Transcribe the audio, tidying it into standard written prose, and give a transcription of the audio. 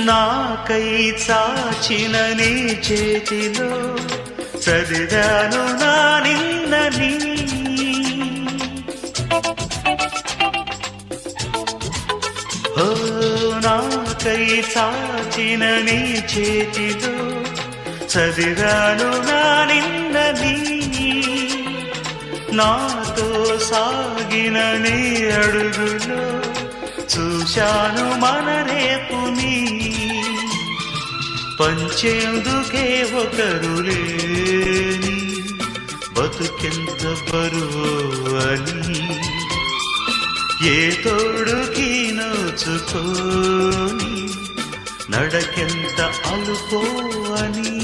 నాకై చాచిన నీ చేతిలో చదివాను నా నిన్నని. ఓ నాకై చాచిన నీ చేతిలో చదివాను నా నిన్నని. నాతో సాగిన నీ అడుగులో చూశాను మన రేపుని. పంచేందుకే ఒకరు లేని బతుకెంత బరువు అని, ఏ తోడుకి నోచుకోని నడకెంత అలుపో అని.